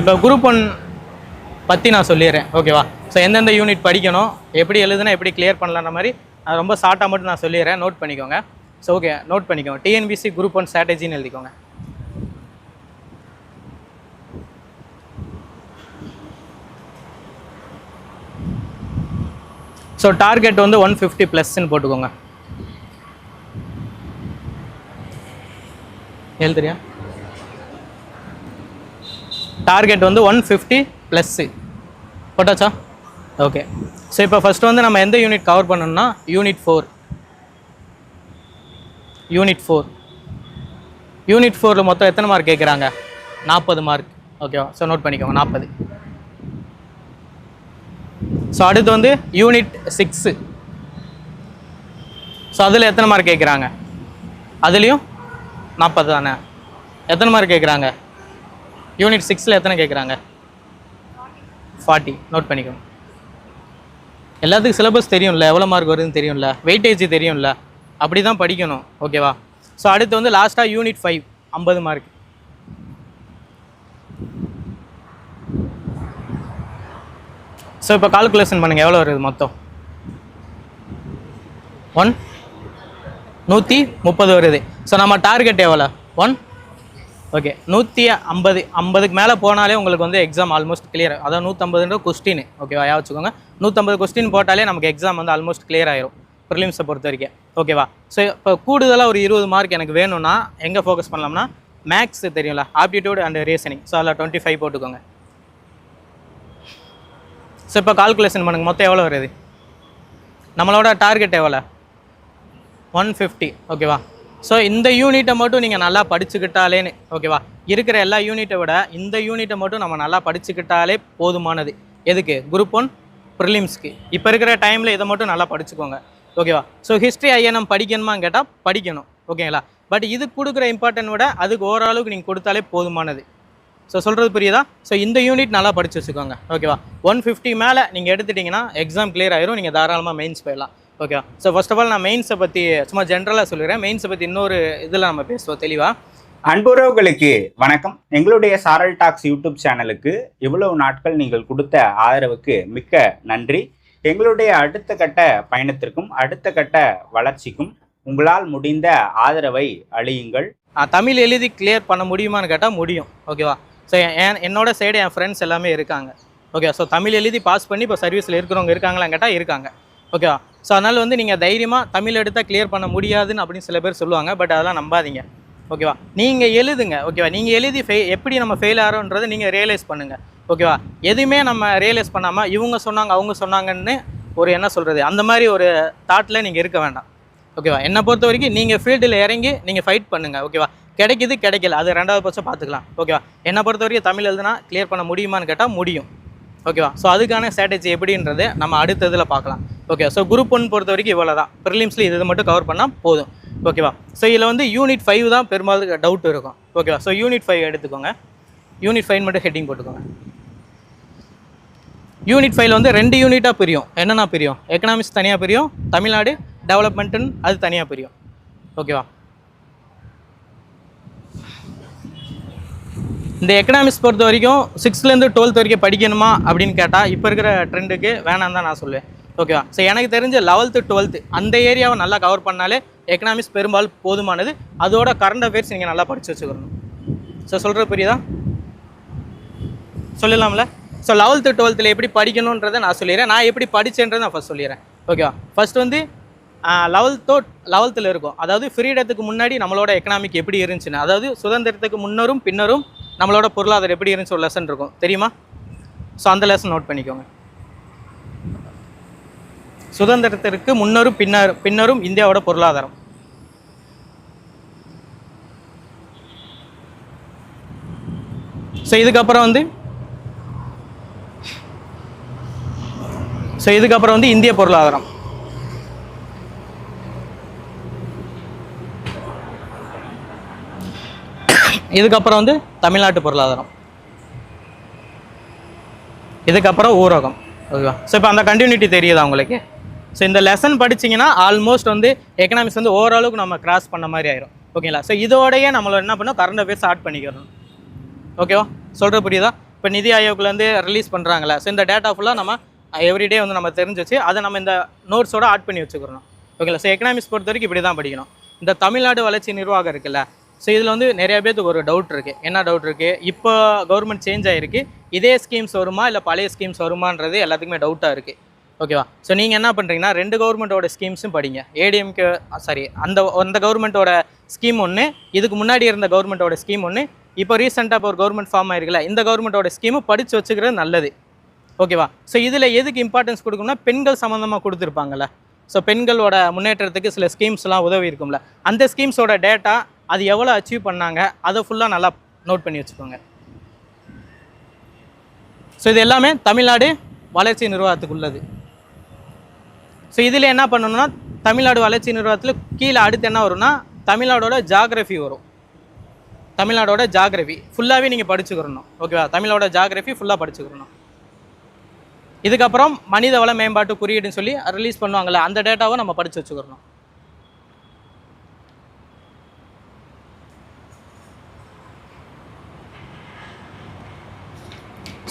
இப்போ குரூப் 1 பற்றி நான் சொல்லிடுறேன் ஓகேவா. ஸோ எந்தெந்த யூனிட் படிக்கணும், எப்படி எழுதுனா எப்படி கிளியர் பண்ணலான்ற மாதிரி அது ரொம்ப ஷார்ட்டாக மட்டும் நான் சொல்லிடுறேன், நோட் பண்ணிக்கோங்க. ஸோ ஓகே, நோட் பண்ணிக்கோங்க. டிஎன்பிசி குரூப் 1 ஸ்ட்ராட்டஜின்னு எழுதிக்கோங்க. ஸோ டார்கெட் வந்து 150 ப்ளஸ்ன்னு போட்டுக்கோங்க. எழுதுறியா? டார்கெட் வந்து 150 ப்ளஸ்ஸு போட்டாச்சா? ஓகே. ஸோ இப்போ ஃபஸ்ட்டு வந்து நம்ம எந்த யூனிட் கவர் பண்ணணும்னா யூனிட் 4. யூனிட் 4ல் மொத்தம் எத்தனை மார்க் கேட்குறாங்க? 40 மார்க். ஓகேவா? ஸோ நோட் பண்ணிக்கோங்க 40. ஸோ அடுத்து வந்து யூனிட் 6. ஸோ அதில் எத்தனை மார்க் கேட்குறாங்க? அதுலேயும் 40 தானே. எத்தனை மார்க் கேட்குறாங்க? யூனிட் 6ல் எத்தனை கேட்குறாங்க? 40. நோட் பண்ணிக்கோங்க. எல்லாத்துக்கும் சிலபஸ் தெரியும்ல, எவ்வளோ மார்க் வருதுன்னு தெரியும்ல, வெயிட்டேஜ் தெரியும்ல, அப்படி தான் படிக்கணும் ஓகேவா. ஸோ அடுத்து வந்து லாஸ்ட்டாக யூனிட் 5 50 மார்க். ஸோ இப்போ கால்குலேஷன் பண்ணுங்கள் எவ்வளோ வருது மொத்தம்? 130 வருது. ஸோ நம்ம டார்கெட் எவ்வளோ? 1 ஓகே 150. 50க்கு மேலே போனாலே உங்களுக்கு வந்து எக்ஸாம் ஆல்மோஸ்ட் கிளியர். அதாவது 150 கொஸ்டின் ஓகேவா, வச்சுக்கோங்க. 150 கொஸ்டின் போட்டாலே நமக்கு எக்ஸாம் வந்து ஆல்மோஸ்ட் கிளியர் ஆயிரும் ப்ரிலிம்ஸை பொறுத்த வரைக்கும் ஓகேவா. ஸோ இப்போ கூடுதலாக ஒரு 20 மார்க் எனக்கு வேணும்னா எங்கே ஃபோக்கஸ் பண்ணலாம்னா மேக்ஸ் தெரியும்ல, ஆப்டிடியூட் அண்ட் ரீசனிங். ஸோ அதில் 25 போட்டுக்கோங்க. ஸோ இப்போ கால்குலேஷன் பண்ணுங்கள் மொத்தம் எவ்வளோ வருது? நம்மளோட டார்கெட் எவ்வளோ? 150 ஓகேவா. ஸோ இந்த யூனிட்டை மட்டும் நீங்கள் நல்லா படிச்சுக்கிட்டாலேன்னு ஓகேவா, இருக்கிற எல்லா யூனிட்டை விட இந்த யூனிட்டை மட்டும் நம்ம நல்லா படிச்சுக்கிட்டாலே போதுமானது. எதுக்கு? குரூப் 1 ப்ரிலிம்ஸ்க்கு. இப்போ இருக்கிற டைமில் இதை மட்டும் நல்லா படிச்சுக்கோங்க ஓகேவா. ஸோ ஹிஸ்ட்ரி ஐஎன்எம் படிக்கணுமான்னு கேட்டால் படிக்கணும் ஓகேங்களா. பட் இது கொடுக்குற இம்பார்ட்டன்ட் விட அதுக்கு ஓரளவுக்கு நீங்கள் கொடுத்தாலே போதுமானது. ஸோ சொல்கிறது புரியுதா? ஸோ இந்த யூனிட் நல்லா படித்து வச்சுக்கோங்க ஓகேவா. 150 மேலே நீங்கள் எடுத்துட்டிங்கன்னா எக்ஸாம் கிளியர் ஆயிரும், நீங்கள் தாராளமாக மெயின்ஸ் போயிடலாம் ஓகேவா. ஸோ ஃபர்ஸ்ட் ஆஃப் ஆல் நான் மெயின்ஸை பற்றி சும்மா ஜென்ரலாக சொல்லிடுறேன். மெயின்ஸை பற்றி இன்னொரு இதில் நம்ம பேசுவோம் தெளிவாக. அன்புறவுகளுக்கு வணக்கம். எங்களுடைய சாரல் டாக்ஸ் யூடியூப் சேனலுக்கு இவ்வளவு நாட்கள் நீங்கள் கொடுத்த ஆதரவுக்கு மிக்க நன்றி. எங்களுடைய அடுத்த கட்ட பயணத்திற்கும் அடுத்த கட்ட வளர்ச்சிக்கும் உங்களால் முடிந்த ஆதரவை அளியுங்கள். தமிழ் எழுதி கிளியர் பண்ண முடியுமான்னு கேட்டால் முடியும் ஓகேவா. ஸோ என்னோட சைடு என் ஃப்ரெண்ட்ஸ் எல்லாமே இருக்காங்க ஓகே. ஸோ தமிழ் எழுதி பாஸ் பண்ணி இப்போ சர்வீஸில் இருக்கிறவங்க இருக்காங்களான்னு கேட்டால் இருக்காங்க ஓகேவா. ஸோ அதனால் வந்து நீங்கள் தைரியமாக தமிழ் எடுத்தால் கிளியர் பண்ண முடியாதுன்னு அப்படின்னு சில பேர் சொல்லுவாங்க. பட் அதெல்லாம் நம்பாதீங்க ஓகேவா. நீங்கள் எழுதுங்க ஓகேவா. நீங்கள் எழுதி எப்படி நம்ம ஃபெயில் ஆகிறோன்றதை நீங்கள் ரியலைஸ் பண்ணுங்கள் ஓகேவா. எதுவுமே நம்ம ரியலைஸ் பண்ணாமல் இவங்க சொன்னாங்க அவங்க சொன்னாங்கன்னு ஒரு என்ன சொல்கிறது அந்த மாதிரி ஒரு தாட்டில் நீங்கள் இருக்க வேண்டாம் ஓகேவா. என்னை பொறுத்த வரைக்கும் நீங்கள் ஃபீல்டில் இறங்கி நீங்கள் ஃபைட் பண்ணுங்கள் ஓகேவா. கிடைக்கிது கிடைக்கல அது ரெண்டாவது பட்சம் பார்த்துக்கலாம் ஓகேவா. என்னை பொறுத்த வரைக்கும் தமிழ் எழுதுனா கிளியர் பண்ண முடியுமான்னு கேட்டால் முடியும் ஓகேவா. ஸோ அதுக்கான ஸ்ட்ராட்டஜி எப்படின்றது நம்ம அடுத்த இதில் பார்க்கலாம் ஓகே. ஸோ குரூப் 1 பொறுத்த வரைக்கும் இவ்வளோ தான். ப்ரிலிம்ஸில் இது மட்டும் கவர் பண்ணால் போதும் ஓகேவா. ஸோ இதில் வந்து யூனிட் 5 தான் பெரும்பாலும் டவுட் இருக்கும் ஓகேவா. ஸோ யூனிட் 5 எடுத்துக்கோங்க. யூனிட் 5 மட்டும் ஹெட்டிங் போட்டுக்கோங்க. யூனிட் 5 வந்து 2 யூனிட்டாக பிரியும். என்னென்னா பிரியும்? எக்கனாமிக்ஸ் தனியாக பிரியும், தமிழ்நாடு டெவலப்மெண்ட்டுன்னு அது தனியாக பிரியும் ஓகேவா. இந்த எக்கனாமிக்ஸ் பொறுத்த வரைக்கும் 6லேருந்து 12th வரைக்கும் படிக்கணுமா அப்படின்னு கேட்டால் இப்போ இருக்கிற ட்ரெண்டுக்கு வேணாம் தான் நான் சொல்லுவேன் ஓகேவா. ஸோ எனக்கு தெரிஞ்ச 11th 12th அந்த ஏரியாவை நல்லா கவர் பண்ணாலே எக்கனாமிக்ஸ் பெரும்பாலும் போதுமானது. அதோட கரண்ட் அஃபேர்ஸ் நீங்கள் நல்லா படித்து வச்சுக்கணும். ஸோ சொல்கிறது புரியுதா? சொல்லலாம்ல. ஸோ 11th 12th எப்படி படிக்கணுன்றதை நான் சொல்லிடுறேன். நான் எப்படி படித்தேன்றதை நான் ஃபஸ்ட் சொல்லிடுறேன் ஓகேவா. ஃபஸ்ட் வந்து 11th இருக்கும். அதாவது ஃப்ரீடத்துக்கு முன்னாடி நம்மளோட எக்கனாமிக் எப்படி இருந்துச்சுன்னு, அதாவது சுதந்திரத்துக்கு முன்னரும் பின்னரும் நம்மளோட பொருளாதாரம் எப்படி இருந்துச்சு ஒரு லெசன் இருக்கும் தெரியுமா. ஸோ அந்த லெசன் நோட் பண்ணிக்கோங்க. சுதந்திரத்திற்கு முன்னரும் பின்னரும் இந்தியாவோட பொருளாதாரம். ஸோ இதுக்கப்புறம் வந்து இந்திய பொருளாதாரம். இதுக்கப்புறம் வந்து தமிழ்நாட்டு பொருளாதாரம். இதுக்கப்புறம் ஊரகம் ஓகேவா. ஸோ இப்போ அந்த கண்டினியூட்டி தெரியுதா உங்களுக்கு? ஸோ இந்த லெசன் படிச்சிங்கன்னா ஆல்மோஸ்ட் வந்து எக்கனாமிக்ஸ் வந்து ஓரளவுக்கு நம்ம கிராஸ் பண்ண மாதிரி ஆயிரும் ஓகேங்களா. ஸோ இதோடையே நம்மளோட என்ன பண்ணோம் கரண்ட் அஃபேர்ஸ் ஆட் பண்ணிக்கிறோம் ஓகேவா. சொல்கிற புரியுதா? இப்போ இப்போ நிதி ஆயோக்லேருந்து ரிலீஸ் பண்ணுறாங்களே, ஸோ இந்த டேட்டா ஃபுல்லாக நம்ம எவ்ரிடே வந்து நம்ம தெரிஞ்சு வச்சு அதை நம்ம இந்த நோட்ஸோட ஆட் பண்ணி வச்சுக்கிறோம். ஓகேங்களா? ஸோ எக்கனாமிக்ஸ் பொறுத்த வரைக்கும் இப்படி தான் படிக்கணும். இந்த தமிழ்நாடு வளர்ச்சி நிர்வாகம் இருக்குல்ல, ஸோ இதில் வந்து நிறைய பேருக்கு ஒரு டவுட் இருக்குது. என்ன டவுட் இருக்குது? இப்போ கவர்மெண்ட் சேஞ்ச் ஆகிருக்கு, இதே ஸ்கீம்ஸ் வருமா இல்லை பழைய ஸ்கீம்ஸ் வருமானது எல்லாத்துக்குமே டவுட்டாக இருக்குது. ஓகேவா? ஸோ நீங்கள் என்ன பண்ணுறீங்கன்னா 2 கவர்மெண்ட்டோட ஸ்கீம்ஸும் படிங்க. ஏடிஎம்கே அந்த கவர்மெண்ட்டோட ஸ்கீம் ஒன்று, இதுக்கு முன்னாடி இருந்த கவர்மெண்ட்டோட ஸ்கீம் ஒன்று, இப்போ ரீசெண்டாக இப்போ ஒரு கவர்மெண்ட் ஃபார்ம் ஆயிருக்குல்ல, இந்த கவர்மெண்ட்டோட ஸ்கீமு படித்து வச்சுக்கிறது நல்லது. ஓகேவா? ஸோ இதில் எதுக்கு இம்பார்ட்டன்ஸ் கொடுக்கணும்னா பெண்கள் சம்மந்தமாக கொடுத்துருப்பாங்கல்ல, ஸோ பெண்களோட முன்னேற்றத்துக்கு சில ஸ்கீம்ஸ்லாம் உதவி இருக்கும்ல, அந்த ஸ்கீம்ஸோட டேட்டா அது எவ்வளோ அச்சீவ் பண்ணாங்க அதை ஃபுல்லாக நல்லா நோட் பண்ணி வச்சுக்கோங்க. ஸோ இது எல்லாமே தமிழ்நாடு வளர்ச்சி நிர்வாகத்துக்கு உள்ளது. ஸோ இதில் என்ன பண்ணணும்னா தமிழ்நாடு வளர்ச்சி நிர்வாகத்தில் கீழே அடுத்து என்ன வரும்னா தமிழ்நாடோட ஜாகிரஃபி வரும். தமிழ்நாடோட ஜாகிரஃபி ஃபுல்லாகவே நீங்கள் படிச்சுக்கிறணும். ஓகேவா? தமிழோட ஜாகிரஃபி ஃபுல்லாக படிச்சுக்கிறணும். இதுக்கப்புறம் மனித வள மேம்பாட்டு குறியீடுன்னு சொல்லி ரிலீஸ் பண்ணுவாங்கள்ல, அந்த டேட்டாவை நம்ம படித்து வச்சுக்கிறணும்.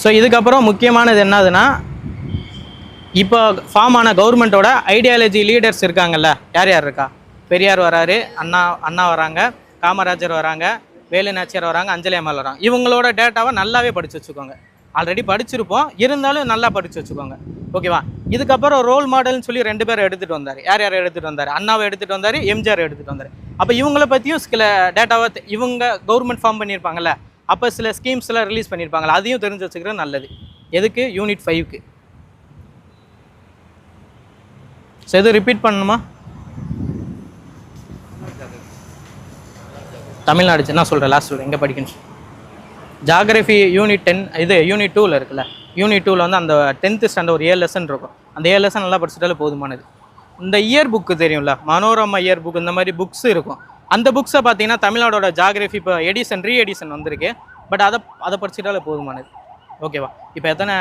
ஸோ இதுக்கப்புறம் முக்கியமானது என்னதுன்னா, இப்போ ஃபார்ம் ஆன கவர்மெண்ட்டோட ஐடியாலஜி லீடர்ஸ் இருக்காங்கல்ல, யார் யார் இருக்கா? பெரியார் வராரு, அண்ணா வராங்க, காமராஜர் வராங்க, வேலு நாச்சியார் வராங்க, அஞ்சலி அம்மாள் வராங்க. இவங்களோட டேட்டாவை நல்லாவே படித்து வச்சுக்கோங்க. ஆல்ரெடி படிச்சிருப்போம், இருந்தாலும் நல்லா படித்து வச்சுக்கோங்க. ஓகேவா? இதுக்கப்புறம் ரோல் மாடல்னு சொல்லி 2 பேர் எடுத்துகிட்டு வந்தார். யார் யார் எடுத்துகிட்டு வந்தார்? அண்ணாவை எடுத்துகிட்டு வந்தார், எம்ஜிஆர் எடுத்துகிட்டு வந்தார். அப்போ இவங்கள பற்றியும் சில டேட்டாவை இவங்க கவர்மெண்ட் ஃபார்ம் பண்ணியிருப்பாங்கல்ல, அப்போ சில ஸ்கீம்ஸ்லாம் ரிலீஸ் பண்ணியிருப்பாங்களா, அதையும் தெரிஞ்சு வச்சுக்கிறது நல்லது. எதுக்கு? யூனிட் 5க்கு. ஸோ எதுவும் ரிப்பீட் பண்ணணுமா? தமிழ்நாடு என்ன சொல்கிறேன், லாஸ்ட் சொல்கிறேன், எங்கே படிக்கணும்? ஜாகிரஃபி யூனிட் 10, இது யூனிட் 2ல் இருக்குல்ல, யூனிட் 2ல் வந்து அந்த 10th ஸ்டாண்டர்ட் ஒரு 7 லெசன் இருக்கும். அந்த 7 லெசன் நல்லா படிச்சுட்டாலே போதுமானது. இந்த இயர் புக்கு தெரியும்ல, மனோரமா இயர் புக், இந்த மாதிரி புக்ஸ் இருக்கும். அந்த புக்ஸை பார்த்தீங்கன்னா தமிழ்நாடோட ஜாகிரஃபி இப்போ ரீஎடிஷன் வந்திருக்கு. பட் அதை படிச்சுட்டாலே போதுமானது. ஓகேவா? இப்போ எத்தனை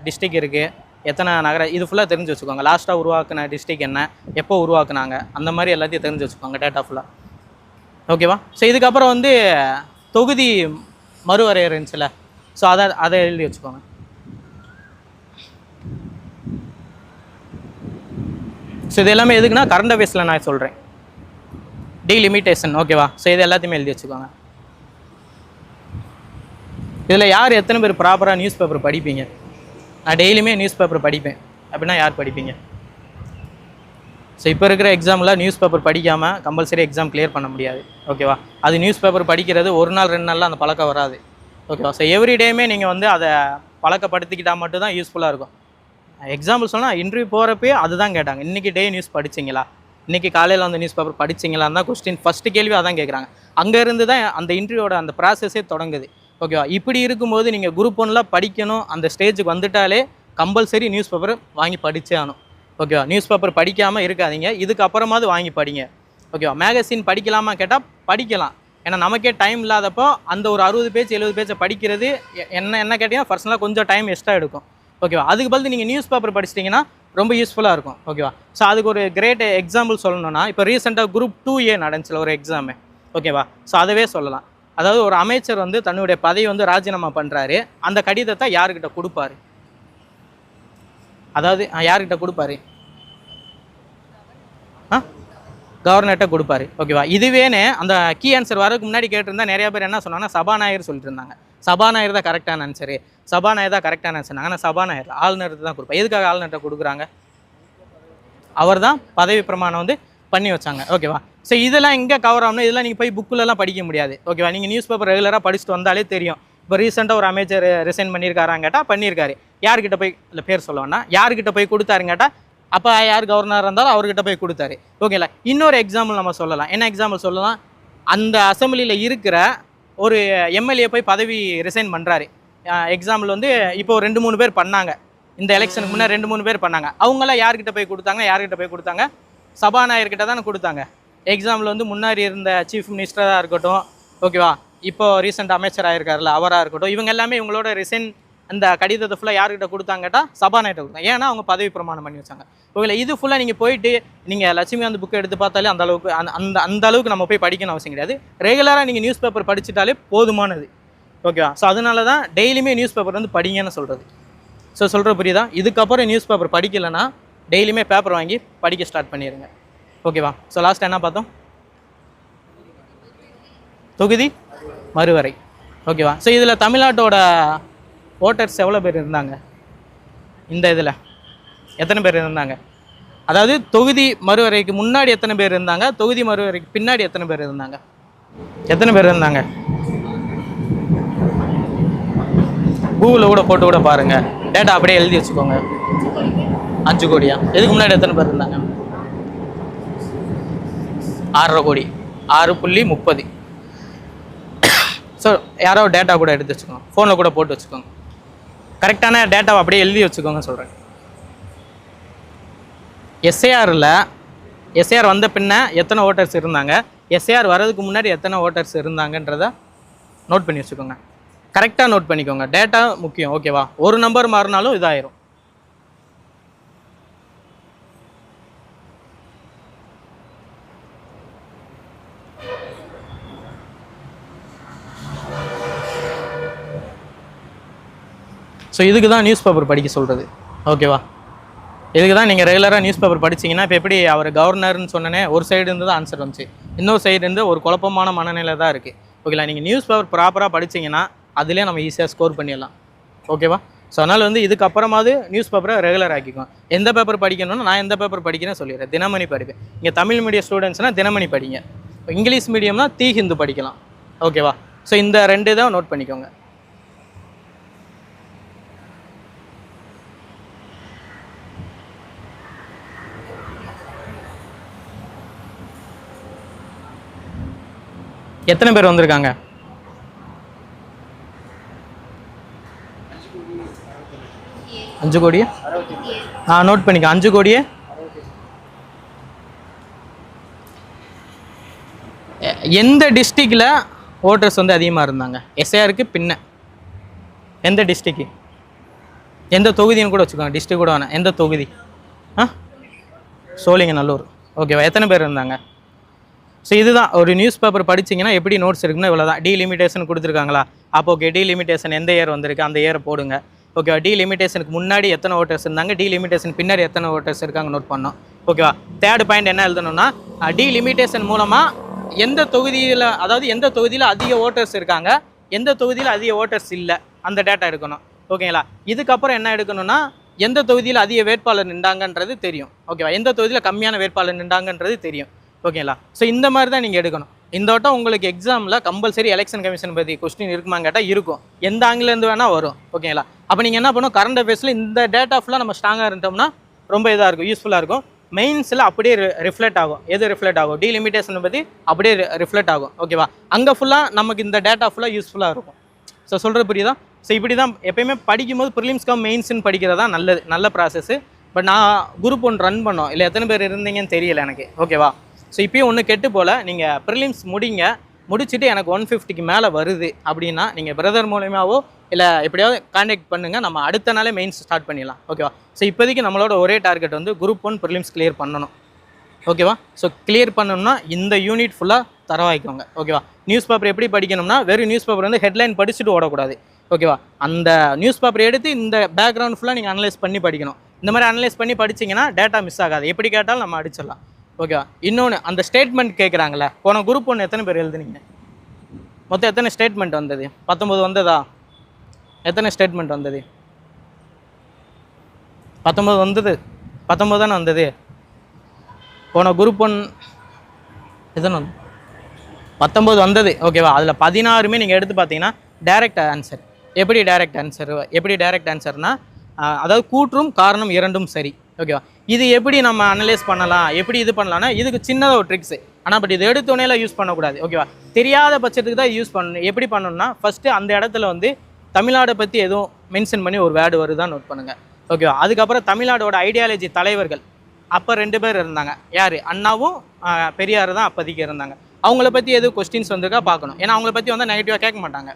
டிஸ்ட்ரிக் இருக்குது, எத்தனை நகரம், இது ஃபுல்லாக தெரிஞ்சு வச்சுக்கோங்க. லாஸ்ட்டாக உருவாக்குன டிஸ்ட்ரிக் என்ன, எப்போ உருவாக்குனாங்க, அந்த மாதிரி எல்லாத்தையும் தெரிஞ்சு வச்சுக்கோங்க டேட்டா ஃபுல்லாக. ஓகேவா? ஸோ இதுக்கப்புறம் வந்து தொகுதி மறுவரையறை இருந்துச்சுல, ஸோ அதை எழுதி வச்சுக்கோங்க. ஸோ இது எல்லாமே எதுக்குன்னா கரண்ட் அஃபேர்ஸில் நான் சொல்கிறேன், டீலிமிட்டேஷன். ஓகேவா? ஸோ இது எல்லாத்தையுமே எழுதி வச்சுக்கோங்க. இதில் யார் எத்தனை பேர் ப்ராப்பராக நியூஸ் பேப்பர் படிப்பீங்க? நான் டெய்லியுமே நியூஸ் பேப்பர் படிப்பேன். அப்படின்னா யார் படிப்பீங்க? ஸோ இப்போ இருக்கிற எக்ஸாமில் நியூஸ் பேப்பர் படிக்காமல் கம்பல்சரி எக்ஸாம் கிளியர் பண்ண முடியாது. ஓகேவா? அது நியூஸ் பேப்பர் படிக்கிறது ஒரு நாள் 2 நாளில் அந்த பழக்கம் வராது. ஓகேவா? ஸோ எவ்ரிடேயுமே நீங்கள் வந்து அதை பழக்கப்படுத்திக்கிட்டால் மட்டும்தான் யூஸ்ஃபுல்லாக இருக்கும். எக்ஸாம்பிள் சொன்னால் இன்டர்வியூ போகிறப்பே அதுதான் கேட்டாங்க, இன்றைக்கி டே நியூஸ் படிச்சிங்களா, இன்றைக்கி காலையில் வந்து நியூஸ் பேப்பர் படிச்சிங்களான்னு தான் கொஸ்டின், ஃபஸ்ட்டு கேள்வி அதான் கேட்குறாங்க. அங்கேருந்து தான் அந்த இன்டர்வியூவோட அந்த ப்ராசஸே தொடங்குது. ஓகேவா? இப்படி இருக்கும்போது நீங்கள் குரூப் 1ல் படிக்கணும், அந்த ஸ்டேஜுக்கு வந்துட்டாலே கம்பல்சரி நியூஸ் பேப்பர் வாங்கி படித்தே ஆகணும். ஓகேவா? நியூஸ் பேப்பர் படிக்காமல் இருக்காதீங்க, இதுக்கப்புறமாவது வாங்கி படிங்க. ஓகேவா? மேகசின் படிக்கலாமா கேட்டால் படிக்கலாம். ஏன்னா நமக்கே டைம் இல்லாதப்போ அந்த ஒரு 60 பேஜ் 70 பேஜை படிக்கிறது என்ன கேட்டிங்கன்னா பர்சனலாக கொஞ்சம் டைம் எக்ஸ்ட்ரா எடுக்கும். ஓகேவா? அதுக்கு பதில் நீங்கள் நியூஸ் பேப்பர் படிச்சிட்டிங்கன்னா ரொம்ப யூஸ்ஃபுல்லாக இருக்கும். ஓகேவா? ஸோ அதுக்கு ஒரு கிரேட் எக்ஸாம்பிள் சொல்லணும்னா, இப்போ ரீசெண்டாக குரூப் 2A நடந்துச்சுல ஒரு எக்ஸாமு. ஓகேவா? ஸோ அதவே சொல்லலாம். அதாவது ஒரு அமைச்சர் வந்து தன்னுடைய பதவி வந்து ராஜினாமா பண்ணுறாரு, அந்த கடிதத்தை யாருக்கிட்ட கொடுப்பாரு? அதாவது யார்கிட்ட கொடுப்பாரு? கவர்னர்கிட்ட கொடுப்பாரு. ஓகேவா? இதுவேனே அந்த கீ ஆன்சர் வரதுக்கு முன்னாடி கேட்டிருந்தா நிறைய பேர் என்ன சொன்னாங்கன்னா சபாநாயகர் சொல்லிட்டு இருந்தாங்க. சபாநாயகர் தான் கரெக்டான ஆன்சரு, சபாநாயகர் தான் கரெக்டான ஆன்சர். ஆனால் சபாநாயகர் ஆளுநருக்கு தான் கொடுப்பேன். எதுக்காக ஆளுநர்கிட்ட கொடுக்குறாங்க? அவர் தான் பதவி பிரமாணம் வந்து பண்ணி வச்சாங்க. ஓகேவா? ஸோ இதெல்லாம் எங்கே கவர் ஆகணும், இதெல்லாம் நீங்கள் போய் புக்கிலலாம் படிக்க முடியாது. ஓகேவா? நீங்கள் நியூஸ் பேப்பர் ரெகுலராக படிச்சுட்டு வந்தாலே தெரியும். இப்போ ரீசெண்டாக ஒரு அமைச்சர் ரிசைன் பண்ணியிருக்காரான்னு கேட்டால் பண்ணியிருக்காரு. யார்கிட்ட போய் இல்லை பேர் சொல்லுவேன்னா யார்கிட்ட போய் கொடுத்தாருன்னு கேட்டால் அப்போ யார் கவர்னராக இருந்தாலும் அவர்கிட்ட போய் கொடுத்தாரு. ஓகேங்களா? இன்னொரு எக்ஸாம்பிள் நம்ம சொல்லலாம். என்ன எக்ஸாம்பிள் சொல்லலாம்? அந்த அசம்பிளியில் இருக்கிற ஒரு எம்எல்ஏ போய் பதவி ரிசைன் பண்ணுறாரு. எக்ஸாம்பிள் வந்து இப்போ 2-3 பேர் பண்ணாங்க, இந்த எலெக்ஷனுக்கு முன்னே 2-3 பேர் பண்ணாங்க. அவங்களாம் யார்கிட்ட போய் கொடுத்தாங்க? சபாநாயகர்கிட்ட தானே கொடுத்தாங்க. எக்ஸாம்பிள் வந்து முன்னாடி இருந்த சீஃப் மினிஸ்டராக இருக்கட்டும், ஓகேவா, இப்போ ரீசெண்ட் அமைச்சராக இருக்கார்ல அவராக இருக்கட்டும், இவங்க எல்லாமே இவங்களோட ரிசைன் அந்த கடிதத்தை ஃபுல்லாக யார்கிட்ட கொடுத்தாங்க கேட்டால் சபாநாயகர்கிட்ட கொடுத்தாங்க. ஏன்னா அவங்க பதவி பிரமாணம் பண்ணி வச்சாங்க. ஓகே, இது ஃபுல்லாக நீங்கள் போயிட்டு நீங்கள் லட்சுமிகாந்த் புக்கை எடுத்து பார்த்தாலே அந்த அளவுக்கு அந்த அளவுக்கு நம்ம போய் படிக்கணும் அவசியம் கிடையாது. ரெகுலராக நீங்கள் நியூஸ் பேப்பர் படிச்சுட்டாலே போதுமானது. ஓகேவா? ஸோ அதனால தான் டெய்லியுமே நியூஸ் பேப்பர் வந்து படிங்கன்னு சொல்கிறது. ஸோ சொல்கிற புரியுதா? இதுக்கப்புறம் நியூஸ் பேப்பர் படிக்கலைன்னா டெய்லியுமே பேப்பர் வாங்கி படிக்க ஸ்டார்ட் பண்ணிடுங்க. ஓகேவா? ஸோ லாஸ்ட் என்ன பார்த்தோம்? தொகுதி மறுவரை. ஓகேவா? ஸோ இதில் தமிழ்நாட்டோட ஓட்டர்ஸ் எவ்வளோ பேர் இருந்தாங்க? இந்த இதில் எத்தனை பேர் இருந்தாங்க? அதாவது தொகுதி மறுவரைக்கு முன்னாடி எத்தனை பேர் இருந்தாங்க, தொகுதி மறுவரைக்கு பின்னாடி எத்தனை பேர் இருந்தாங்க? எத்தனை பேர் இருந்தாங்க? கூகுளில் கூட போட்டு கூட பாருங்கள், டேட்டா அப்படியே எழுதி வச்சுக்கோங்க. 5 கோடியா? இதுக்கு முன்னாடி எத்தனை பேர் இருந்தாங்க? 6.5 கோடி, 6.30. ஸோ யாரோ டேட்டா கூட எடுத்து வச்சுக்கோங்க, ஃபோனில் கூட போட்டு வச்சுக்கோங்க. கரெக்டான டேட்டாவை அப்படியே எழுதி வச்சுக்கோங்க சொல்கிறேன். எஸ்ஏஆர் வந்த பின்ன எத்தனை ஓட்டர்ஸ் இருந்தாங்க, எஸ்ஏஆர் வர்றதுக்கு முன்னாடி எத்தனை ஓட்டர்ஸ் இருந்தாங்கன்றத நோட் பண்ணி வச்சுக்கோங்க. கரெக்டாக நோட் பண்ணிக்கோங்க, டேட்டா முக்கியம். ஓகேவா? ஒரு நம்பர் மாறினாலும் இதாயிரும். ஸோ இதுக்கு தான் நியூஸ் பேப்பர் படிக்க சொல்கிறது. ஓகேவா? இதுக்கு தான் நீங்கள் ரெகுலராக நியூஸ் பேப்பர் படிச்சிங்கன்னா, இப்போ எப்படி அவர் கவர்னர்னு சொன்னனே, ஒரு சைடு இருந்து தான் ஆன்சர் வந்துச்சு, இன்னொரு சைடு இருந்து ஒரு குழப்பமான மனநிலை தான் இருக்குது. ஓகேங்களா? நீங்கள் நியூஸ் பேப்பர் ப்ராப்பராக படிச்சிங்கன்னா அதிலே நம்ம ஈஸியாக ஸ்கோர் பண்ணிடலாம். ஓகேவா? ஸோ அதனால் வந்து இதுக்கப்புறமாவது நியூஸ் பேப்பரை ரெகுலர் ஆக்கிக்கும். எந்த பேப்பர் படிக்கணும்னு நான் எந்த பேப்பர் படிக்கிறேன்னு சொல்லிடுறேன். தினமணி படிப்பேன். இங்கே தமிழ் மீடியம் ஸ்டூடெண்ட்ஸ்னால் தினமணி படிங்க. இங்கிலீஷ் மீடியம்னா தி ஹிந்து படிக்கலாம். ஓகேவா? ஸோ இந்த 2 தான் நோட் பண்ணிக்கோங்க. எத்தனை பேர் வந்திருக்காங்க? 5 கோடியே நோட் பண்ணிக்க. 5 கோடியே எந்த டிஸ்ட்ரிக்டில் ஓட்டர்ஸ் வந்து அதிகமாக இருந்தாங்க? எஸ்ஏஆருக்கு பின்ன எந்த டிஸ்ட்ரிக்கு, எந்த தொகுதின்னு கூட வச்சுக்கோங்க, டிஸ்ட்ரிக் கூட வேணாம், எந்த தொகுதி? சோழிங்கநல்லூர். ஓகேவா? எத்தனை பேர் இருந்தாங்க? ஸோ இதுதான் ஒரு நியூஸ் பேப்பர் படிச்சிங்கன்னா எப்படி நோட்ஸ் இருக்குன்னா இவ்வளோ தான். டீலிமிட்டேஷன் கொடுத்துருக்காங்களா, அப்போ ஓகே டீலிமிட்டேஷன் எந்த இயர் வந்திருக்கு அந்த இயரை போடுங்க. ஓகேவா? டீலிமிட்டேஷனுக்கு முன்னாடி எத்தனை ஓட்டர்ஸ் இருந்தாங்க, டீலிமிட்டேஷன் பின்னாடி எத்தனை ஓட்டர்ஸ் இருக்காங்க நோட் பண்ணோம். ஓகேவா? தேர்ட் பாயிண்ட் என்ன எழுதணும்னா, டீலிமிட்டேஷன் மூலமாக எந்த தொகுதியில், அதாவது எந்த தொகுதியில் அதிக ஓட்டர்ஸ் இருக்காங்க, எந்த தொகுதியில் அதிக ஓட்டர்ஸ் இல்லை, அந்த டேட்டா எடுக்கணும். ஓகேங்களா? இதுக்கப்புறம் என்ன எடுக்கணும்னா, எந்த தொகுதியில் அதிக வேட்பாளர் நின்றாங்கன்றது தெரியும். ஓகேவா? எந்த தொகுதியில் கம்மியான வேட்பாளர் நின்றாங்கன்றது தெரியும். ஓகேங்களா? ஸோ இந்த மாதிரி தான் நீங்கள் எடுக்கணும். இந்த வட்டம் உங்களுக்கு எக்ஸாமில் கம்பல்சரி எலெக்ஷன் கமிஷன் பற்றி கொஸ்டின் இருக்குமான்னு கேட்டால் இருக்கும், எந்த ஆங்கிலேருந்து வேணால் வரும். ஓகேங்களா? அப்போ நீங்கள் என்ன பண்ணணும், கரண்ட் அஃபேர்ஸில் இந்த டேட்டா ஃபுல்லாக நம்ம ஸ்ட்ராங்காக இருந்தோம்னா ரொம்ப இதாக இருக்கும், யூஸ்ஃபுல்லாக இருக்கும். மெயின்ஸில் அப்படியே ரிஃப்ளெக்ட் ஆகும். எது ரிஃப்ளெக்ட் ஆகும்? டீலிமிட்டேஷனை பற்றி அப்படியே ரிஃப்ளெக்ட் ஆகும். ஓகேவா? அங்கே ஃபுல்லாக நமக்கு இந்த டேட்டா ஃபுல்லாக யூஸ்ஃபுல்லாக இருக்கும். ஸோ சொல்கிறது புரியுதா? ஸோ இப்படி தான் எப்போயுமே படிக்கும்போது ப்ரிலிம்ஸ்க்காக மெயின்ஸ்ன்னு படிக்கிறதா நல்லது, நல்ல ப்ராசஸ்ஸு. பட் நான் குரூப் 1 ரன் பண்ணோம், இல்லை எத்தனை பேர் இருந்தீங்கன்னு தெரியல எனக்கு. ஓகேவா? ஸோ இப்போயும் ஒன்று கெட்டு போல், நீங்கள் ப்ரிலிம்ஸ் முடிச்சுட்டு எனக்கு 150க்கு மேலே வருது அப்படின்னா நீங்கள் பிரதர் மூலமாவோ இல்லை எப்படியாவது கான்டாக்ட் பண்ணுங்கள், நம்ம அடுத்த நாளே மெயின்ஸ் ஸ்டார்ட் பண்ணிடலாம். ஓகேவா? ஸோ இப்போதைக்கு நம்மளோட ஒரே டார்கெட் வந்து குரூப் 1 ப்ரிலிம்ஸ் கிளியர் பண்ணணும். ஓகேவா? ஸோ கிளியர் பண்ணணும்னா இந்த யூனிட் ஃபுல்லாக தரவாய்க்கோங்க. ஓகேவா? நியூஸ் பேப்பர் எப்படி படிக்கணும்னா, வெறும் நியூஸ் பேப்பர் வந்து ஹெட்லைன் படிச்சுட்டு ஓடக்கூடாது. ஓகேவா? அந்த நியூஸ் பேப்பர் எடுத்து இந்த பேக்ரவுண்ட் ஃபுல்லாக நீங்கள் அனலைஸ் பண்ணி படிக்கணும். இந்த மாதிரி அனலைஸ் பண்ணி படிச்சிங்கன்னா டேட்டா மிஸ் ஆகாது, எப்படி கேட்டாலும் நம்ம அடிச்சிடலாம். ஓகேவா? இன்னொன்று, அந்த ஸ்டேட்மெண்ட் கேட்குறாங்களே, போன குரூப் 1 எத்தனை பேர் எழுதுனீங்க? மொத்தம் எத்தனை ஸ்டேட்மெண்ட் வந்தது? 19 வந்ததா? எத்தனை ஸ்டேட்மெண்ட் வந்தது? 19 வந்தது. 19 தானே வந்தது. போன குரூப் 1 எத்தனை வந்து 19 வந்தது. ஓகேவா? அதில் 16மே நீங்கள் எடுத்து பார்த்தீங்கன்னா டைரக்ட் ஆன்சர். எப்படி டைரக்ட் ஆன்சர்னா, அதாவது கூற்றும் காரணம் இரண்டும் சரி. ஓகேவா? இது எப்படி நம்ம அனலைஸ் பண்ணலாம், எப்படி இது பண்ணலாம்னா, இதுக்கு சின்னதாக ஒரு ட்ரிக்ஸு. ஆனால் பட் இது எடுத்தோன்னே யூஸ் பண்ணக்கூடாது. ஓகேவா? தெரியாத பட்சத்துக்கு தான் யூஸ் பண்ணணும். எப்படி பண்ணணும்னா, ஃபஸ்ட்டு அந்த இடத்துல வந்து தமிழ்நாடை பற்றி எதுவும் மென்ஷன் பண்ணி ஒரு வேர்டு வருதான் நோட் பண்ணுங்கள். ஓகேவா? அதுக்கப்புறம் தமிழ்நாடோட ஐடியாலஜி தலைவர்கள் அப்போ 2 பேர் இருந்தாங்க. யார்? அண்ணாவும் பெரியார் தான் அப்போதைக்கு இருந்தாங்க. அவங்கள பற்றி எதுவும் கொஸ்டின்ஸ் வந்திருக்கா பார்க்கணும். ஏன்னா அவங்கள பற்றி வந்து நெகட்டிவாக கேட்க மாட்டாங்க.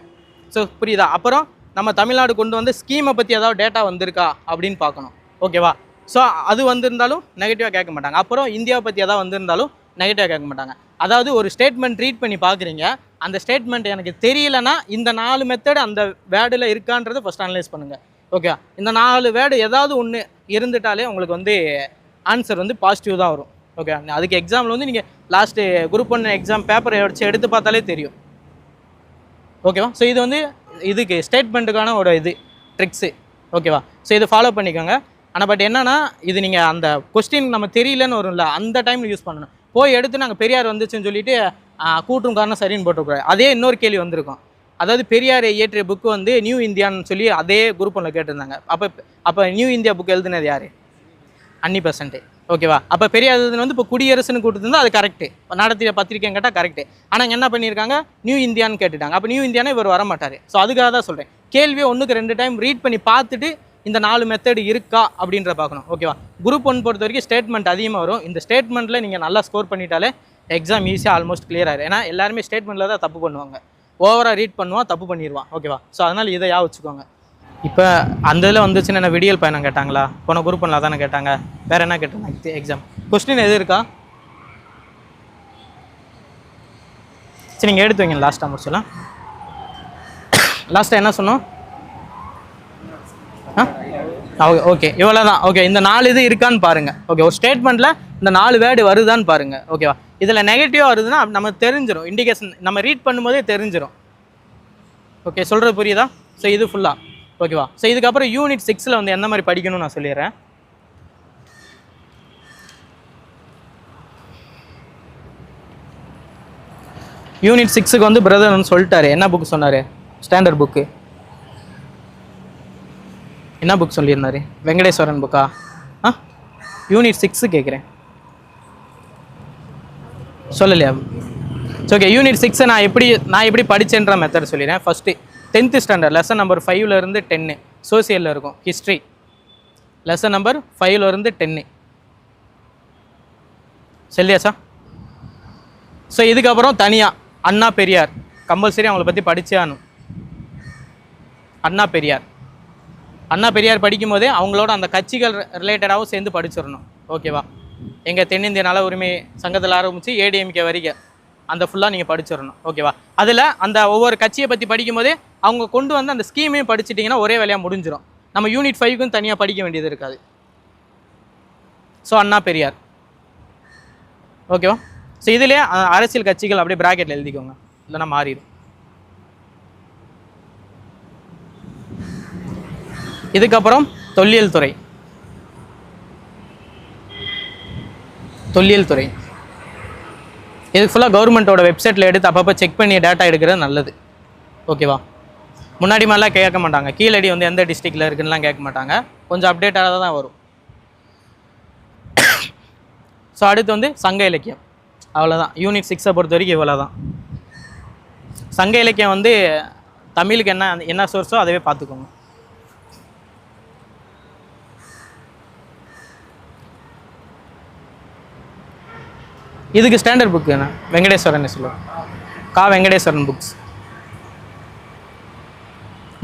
ஸோ புரியுதா? அப்புறம் நம்ம தமிழ்நாடு கொண்டு வந்து ஸ்கீமை பற்றி ஏதாவது டேட்டா வந்திருக்கா அப்படின்னு பார்க்கணும். ஓகேவா? ஸோ அது வந்திருந்தாலும் நெகட்டிவாக கேட்க மாட்டாங்க. அப்புறம் இந்தியாவை பற்றி எதாவது வந்திருந்தாலும் நெகட்டிவாக கேட்க மாட்டாங்க. அதாவது ஒரு ஸ்டேட்மெண்ட் ரீட் பண்ணி பார்க்குறீங்க, அந்த ஸ்டேட்மெண்ட் எனக்கு தெரியலனா இந்த 4 மெத்தட் அந்த வேர்டில் இருக்கான்றதை ஃபஸ்ட் அனலைஸ் பண்ணுங்கள். ஓகே, இந்த 4 வேர்டு ஏதாவது ஒன்று இருந்துட்டாலே உங்களுக்கு வந்து ஆன்சர் வந்து பாசிட்டிவ் தான் வரும். ஓகே, அதுக்கு எக்ஸாமில் வந்து நீங்கள் லாஸ்ட்டு குரூப் 1 எக்ஸாம் பேப்பரை வச்சு எடுத்து பார்த்தாலே தெரியும். ஓகேவா? ஸோ இது வந்து இதுக்கு ஸ்டேட்மெண்ட்டுக்கான ஒரு இது ட்ரிக்ஸு. ஓகேவா? ஸோ இதை ஃபாலோ பண்ணிக்கோங்க. ஆனால் பட் என்னன்னா, இது நீங்கள் அந்த கொஸ்டின் நம்ம தெரியலன்னு வரும்ல, அந்த டைமில் யூஸ் பண்ணணும். போய் எடுத்து நாங்கள் பெரியார் வந்துச்சுன்னு சொல்லிட்டு கூட்டும் காரணம் சரின்னு போட்டுக்கூடாது. அதே இன்னொரு கேள்வி வந்திருக்கும். அதாவது பெரியார் இயற்றிய புக்கு வந்து நியூ இந்தியான்னு சொல்லி அதே குரூப் 1 கேட்டிருந்தாங்க. அப்போ நியூ இந்தியா புக் எழுதுனது யார்? அன்னி பெசன்ட். ஓகேவா? அப்போ பெரியார் வந்து இப்போ குடியரசுன்னு கொடுத்துருந்தா அது கரெக்டு, நடத்திய பத்திரிக்கைன்னு கேட்டால் கரெக்டு. ஆனால் என்ன பண்ணியிருக்காங்க, நியூ இந்தியான்னு கேட்டுட்டாங்க. அப்போ நியூ இந்தியானா இவர் வர மாட்டார். ஸோ அதுக்காக தான் சொல்கிறேன், கேள்வியை 1க்கு 2 டைம் ரீட் பண்ணி பார்த்துட்டு இந்த 4 மெத்தட் இருக்கா அப்படின்ற பார்க்கணும். ஓகேவா? குரூப் 1 பொறுத்த வரைக்கும் ஸ்டேட்மெண்ட் அதிகமாக வரும். இந்த ஸ்டேட்மெண்ட்டில் நீங்கள் நல்லா ஸ்கோர் பண்ணிட்டாலே எக்ஸாம் ஈஸியாக ஆல்மோஸ்ட் கிளியர் ஆகிடும். ஏன்னா எல்லாருமே ஸ்டேட்மெண்ட்டில் தான் தப்பு பண்ணுவாங்க. ஓவராக ரீட் பண்ணுவான், தப்பு பண்ணிடுவான். ஓகேவா? ஸோ அதனால் இதை யா வச்சுக்கோங்க. இப்போ அந்த இதில் வந்துச்சுன்னா என்ன விடியல் பயணம் கேட்டாங்களா? போன குரூப் 1 தானே கேட்டாங்க. வேறு என்ன கேட்டாங்க எக்ஸாம் கொஸ்டின் எது இருக்கா? சரி, நீங்கள் எடுத்து வைங்க. லாஸ்ட்டாக முடிச்சலாம். லாஸ்ட்டாக என்ன சொன்னோம்? ஓகே, இவ்வளோ தான். ஓகே, இந்த 4 இது இருக்கான்னு பாருங்கள். ஓகே, ஒரு ஸ்டேட்மெண்ட்டில் இந்த 4 வேர்டு வருதான்னு பாருங்கள். ஓகேவா? இதில் நெகட்டிவாக வருதுன்னா நம்ம தெரிஞ்சிடும், இண்டிகேஷன் நம்ம ரீட் பண்ணும்போதே தெரிஞ்சிடும். ஓகே, சொல்கிறது புரியுதா? ஸோ இது ஃபுல்லாக ஓகேவா? ஸோ இதுக்கப்புறம் யூனிட் 6ல் வந்து எந்த மாதிரி படிக்கணும்னு நான் சொல்லிடுறேன். யூனிட் 6க்கு வந்து பிரதர் வந்து சொல்லிட்டாரு. என்ன புக் சொன்னார்? Standard book. என்ன புக் சொல்லியிருந்தாரு? வெங்கடேஸ்வரன் புக்கா? யூனிட் 6 கேட்குறேன், சொல்லலையா? ஓகே, யூனிட் 6 நான் எப்படி படித்தேன்ற மெத்தட் சொல்லிடுறேன். First 10th standard lesson number 5லேருந்து 10 சோசியலில் இருக்கும். ஹிஸ்ட்ரி லெசன் நம்பர் 5லேருந்து 10 சரியா சார்? ஸோ இதுக்கப்புறம் தனியாக அண்ணா பெரியார் கம்பல்சரி அவங்கள பற்றி படித்தே ஆகணும். அண்ணா பெரியார் படிக்கும் போதே அவங்களோட அந்த கட்சிகள் ரிலேட்டடாகவும் சேர்ந்து படிச்சிடணும். ஓகேவா? எங்கள் தென்னிந்திய நல உரிமை சங்கத்தில் ஆரம்பித்து ஏடிஎம்கே வரைக்கும் அந்த ஃபுல்லாக நீங்கள் படிச்சிடணும். ஓகேவா? அதில் அந்த ஒவ்வொரு கட்சியை பற்றி படிக்கும் போதே அவங்க கொண்டு வந்து அந்த ஸ்கீமையும் படிச்சிட்டிங்கன்னா ஒரே வேலையாக முடிஞ்சிடும். நம்ம யூனிட் 5க்கும் தனியாக படிக்க வேண்டியது இருக்காது. ஸோ அண்ணா பெரியார். ஓகேவா? ஸோ இதிலே அரசியல் கட்சிகள் அப்படியே ப்ராக்கெட்டில் எழுதிக்கோங்க, இல்லைன்னா மாறிடும். இதுக்கப்புறம் தொல்லியல் துறை. இது ஃபுல்லாக கவர்மெண்ட்டோட வெப்சைட்டில் எடுத்து அப்பப்போ செக் பண்ணி டேட்டா எடுக்கிறது நல்லது. ஓகேவா? முன்னாடி மாதிரிலாம் கேட்க மாட்டாங்க, கீழடி வந்து எந்த டிஸ்ட்ரிக்டில் இருக்குன்னுலாம் கேட்க மாட்டாங்க, கொஞ்சம் அப்டேட்டாக தான் வரும். ஸோ அடுத்து வந்து சங்க இலக்கியம். அவ்வளோதான். யூனிட் 6 பொறுத்த வரைக்கும் இவ்வளோ தான். சங்க இலக்கியம் வந்து தமிழுக்கு என்ன சோர்ஸோ அதவே பார்த்துக்கோங்க. இதுக்கு ஸ்டாண்டர்ட் புக்கு என்ன? வெங்கடேஸ்வரன் சொல்லுவோம். வெங்கடேஸ்வரன் புக்ஸ்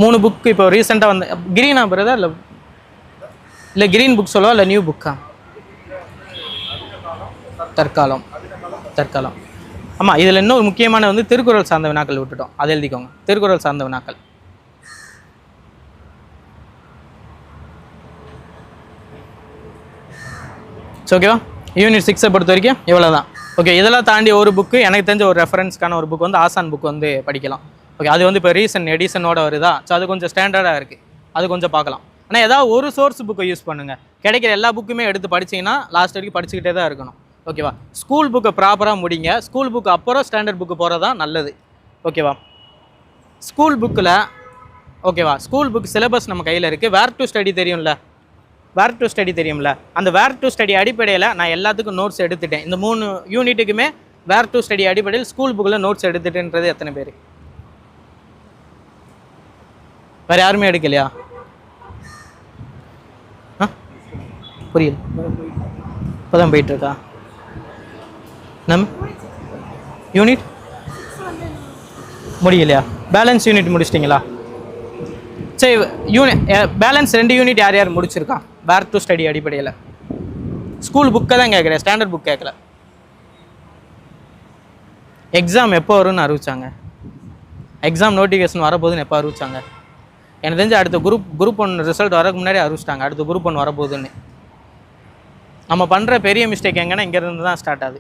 3 புக்கு இப்போ ரீசெண்டாக வந்து கிரீனா பிரதர் இல்லை கிரீன் புக் சொல்லுவா இல்லை நியூ புக்கா? தற்காலம். ஆமாம், இதில் இன்னொரு முக்கியமான வந்து திருக்குறள் சார்ந்த வினாக்கள் விட்டுட்டோம், அதை எழுதிக்கோங்க. திருக்குறள் சார்ந்த வினாக்கள். ஓகேவா? யூனிட் 6 பொறுத்த வரைக்கும் இவ்வளோ தான். ஓகே, இதெல்லாம் தாண்டி ஒரு புக்கு எனக்கு தெரிஞ்ச ஒரு ரெஃபரன்ஸ்க்கான ஒரு புக் வந்து ஆசான் புக் வந்து படிக்கலாம். ஓகே, அது வந்து இப்போ ரீசன்ட் எடிஷனோட வருதா? ஸோ அது கொஞ்சம் ஸ்டாண்டர்டாக இருக்குது, அது கொஞ்சம் பார்க்கலாம். ஆனால் ஏதாவது ஒரு சோர்ஸ் புக்கை யூஸ் பண்ணுங்கள். கிடைக்கிற எல்லா புக்குமே எடுத்து படிச்சிங்கன்னா லாஸ்ட் வரைக்கும் படிச்சுக்கிட்டே தான் இருக்கணும். ஓகேவா? ஸ்கூல் புக்கை ப்ராப்பராக முடிங்க. ஸ்கூல் புக்கு அப்புறம் ஸ்டாண்டர்ட் புக்கு போகிறது தான் நல்லது. ஓகேவா? ஸ்கூல் புக்கில் ஓகேவா, ஸ்கூல் புக் சிலபஸ் நம்ம கையில் இருக்குது. வேர் டு ஸ்டடி தெரியும்ல, அந்த வேர் டு ஸ்டடி அடிப்படையில் நான் எல்லாத்துக்கும் நோட்ஸ் எடுத்துட்டேன். இந்த 3 யூனிட்டுக்குமே வேர் டு ஸ்டடி அடிப்படையில் ஸ்கூல் புக்கில் நோட்ஸ் எடுத்துட்டேன்றது எத்தனை பேர்? வேறு யாருமே எடுக்கலையா? புரியல, இப்போ தான் போயிட்டுருக்கா நம்ம யூனிட் முடியலையா? பேலன்ஸ் யூனிட் முடிச்சிட்டிங்களா? சரி, பேலன்ஸ் 2 யூனிட் யார் யார் முடிச்சிருக்கா வேர் டு ஸ்டடி அடிப்படையில்? ஸ்கூல் புக்கை தான் கேட்குறேன், ஸ்டாண்டர்ட் புக் கேட்கல. எக்ஸாம் எப்போ வரும்னு அறிவிச்சாங்க? எக்ஸாம் நோட்டிஃபிகேஷன் வரப்போகுதுன்னு எப்போ அறிவிச்சாங்க? எனக்கு தெரிஞ்சு அடுத்த குரூப் 1 ரிசல்ட் வரக்கு முன்னாடி அறிவிச்சிட்டாங்க அடுத்த குரூப் 1 வரப்போகுதுன்னு. நம்ம பண்ணுற பெரிய மிஸ்டேக் எங்கன்னா இங்கேருந்து தான் ஸ்டார்ட் ஆகுது.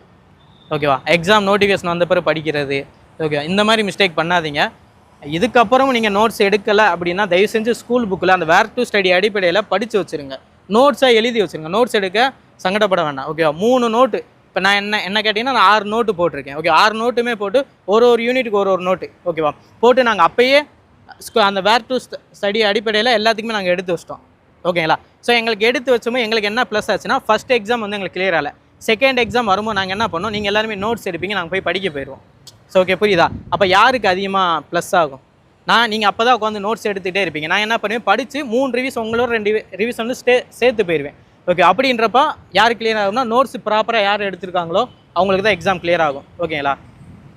ஓகேவா? எக்ஸாம் நோட்டிஃபிகேஷன் வந்த பிறகு படிக்கிறது. ஓகேவா? இந்த மாதிரி மிஸ்டேக் பண்ணாதீங்க. இதுக்கப்புறம் நீங்கள் நோட்ஸ் எடுக்கலை அப்படின்னா தயவு செஞ்சு ஸ்கூல் புக்கில் அந்த வேர் டு ஸ்டடி அடிப்படையில் படித்து வச்சுருங்க. நோட்ஸாக எழுதி வச்சுருங்க. நோட்ஸ் எடுக்க சங்கடப்பட வேண்டாம். ஓகேவா? 3 நோட்டு. இப்போ நான் என்ன கேட்டிங்கன்னா நான் 6 நோட்டு போட்டிருக்கேன். ஓகே, 6 நோட்டுமே போட்டு ஒரு யூனிட்டுக்கு ஒரு நோட்டு. ஓகேவா? போட்டு நாங்கள் அப்போயே அந்த வேர் டு ஸ்டடி அடிப்படையில் எல்லாத்துக்குமே நாங்கள் எடுத்து வச்சிட்டோம். ஓகேங்களா? ஸோ எங்களுக்கு எடுத்து வச்சோமோ எங்களுக்கு என்ன ப்ளஸ் ஆச்சுன்னா, ஃபஸ்ட் எக்ஸாம் வந்து எங்களுக்கு கிளியர் ஆகலை. செகண்ட் எக்ஸாம் வரும்போது நாங்கள் என்ன பண்ணோம், நீங்கள் எல்லாருமே நோட்ஸ் எடுப்பீங்க, நாங்கள் போய் படிக்க போயிடுவோம். ஸோ ஓகே, புரியுதா? அப்போ யாருக்கு அதிகமாக ப்ளஸ் ஆகும்? நீங்கள் அப்போ தான் உட்காந்து நோட்ஸ் எடுத்துகிட்டே இருப்பீங்க. நான் என்ன பண்ணுவேன், படித்து 3 ரிவிஷன் உங்களோட 2 ரிவிஷன் வந்து சேர்த்து போயிடுவேன். ஓகே, அப்படின்றப்ப யார் கிளியர் ஆகும்னா, நோட்ஸ் ப்ராப்பராக யார் எடுத்துருக்காங்களோ அவங்களுக்கு தான் எக்ஸாம் கிளியர் ஆகும். ஓகேங்களா?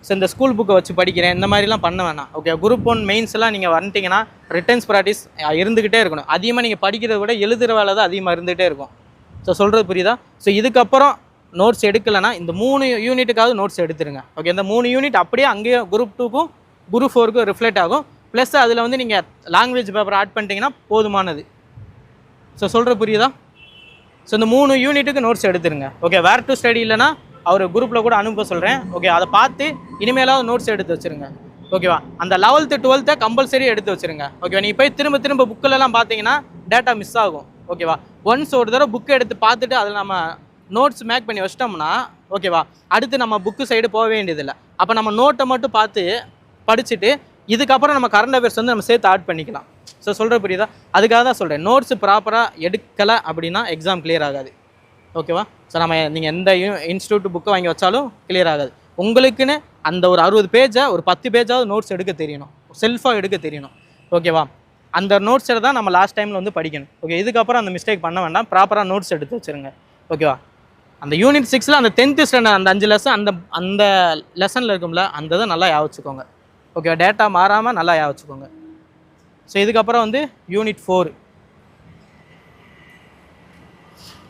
ஸோ இந்த ஸ்கூல் புக்கை வச்சு படிக்கிறேன் இந்த மாதிரிலாம் பண்ண வேணாம். ஓகே, குரூப் 1 மெயின்ஸ்லாம் நீங்கள் வந்துட்டிங்கன்னா ரிட்டர்ன்ஸ் ப்ராக்டிஸ் இருந்துக்கிட்டே இருக்கணும். அதிகமாக நீங்கள் படிக்கிறத விட எழுதுகிற வேலை தான் அதிகமாக இருந்துகிட்டே இருக்கும். ஸோ சொல்கிறது புரியுதா? ஸோ இதுக்கப்புறம் நோட்ஸ் எடுக்கலைன்னா இந்த 3 யூனிட்டுக்காவது நோட்ஸ் எடுத்துருங்க. ஓகே, இந்த 3 யூனிட் அப்படியே அங்கேயே குரூப் 2க்கும் குரூப் 4க்கும் ரிஃப்ளெக்ட் ஆகும். ப்ளஸ் அதில் வந்து நீங்கள் லாங்குவேஜ் பேப்பர் ஆட் பண்ணிட்டீங்கன்னா போதுமானது. ஸோ சொல்கிற புரியுதா? ஸோ இந்த 3 யூனிட்டுக்கு நோட்ஸ் எடுத்துருங்க. ஓகே, வேர் டு ஸ்டடி இல்லைனா அவர் குரூப்பில் கூட அனுப்ப சொல்கிறேன். ஓகே, அதை பார்த்து இனிமேலாவது நோட்ஸ் எடுத்து வச்சுருங்க. ஓகேவா? அந்த 11th 12th கம்பல்சரி எடுத்து வச்சுருங்க. ஓகேவா? நீங்கள் போய் திரும்ப புக்கிலலாம் பார்த்தீங்கன்னா டேட்டா மிஸ் ஆகும். ஓகேவா? ஒன்ஸ் ஒரு தடவை புக்கை எடுத்து பார்த்துட்டு அதில் நம்ம நோட்ஸ் மேக் பண்ணி வச்சிட்டோம்னா ஓகேவா, அடுத்து நம்ம புக்கு சைடு போக வேண்டியதில்லை. அப்போ நம்ம நோட்டை மட்டும் பார்த்து படிச்சுட்டு இதுக்கப்புறம் நம்ம கரண்ட் அஃபேர்ஸ் வந்து நம்ம சேர்த்து ஆட் பண்ணிக்கலாம். ஸோ சொல்கிற புரியுதா? அதுக்காக தான் சொல்கிறேன், நோட்ஸ் ப்ராப்பராக எடுக்கலை அப்படின்னா எக்ஸாம் கிளியர் ஆகாது. ஓகேவா? ஸோ நீங்கள் எந்த இன்ஸ்டியூட் புக்கை வாங்கி வச்சாலும் கிளியர் ஆகாது. உங்களுக்குன்னு அந்த ஒரு 60 பேஜை ஒரு 10 பேஜாவது நோட்ஸ் எடுக்க தெரியணும், செல்ஃபாக எடுக்க தெரியணும். ஓகேவா? அந்த நோட்ஸை தான் நம்ம லாஸ்ட் டைமில் வந்து படிக்கணும். ஓகே, இதுக்கப்புறம் அந்த மிஸ்டேக் பண்ண வேண்டாம், ப்ராப்பராக நோட்ஸ் எடுத்து வச்சுருங்க. ஓகேவா? அந்த யூனிட் 6ல் அந்த 10th ஸ்டாண்டர்ட் அந்த 5 லெசன் அந்த லெசனில் இருக்கும்ல, அந்த இதை நல்லா யாவச்சுக்கோங்க. ஓகேவா? டேட்டா மாறாமல் நல்லா யாவச்சுக்கோங்க. ஸோ இதுக்கப்புறம் வந்து unit 4.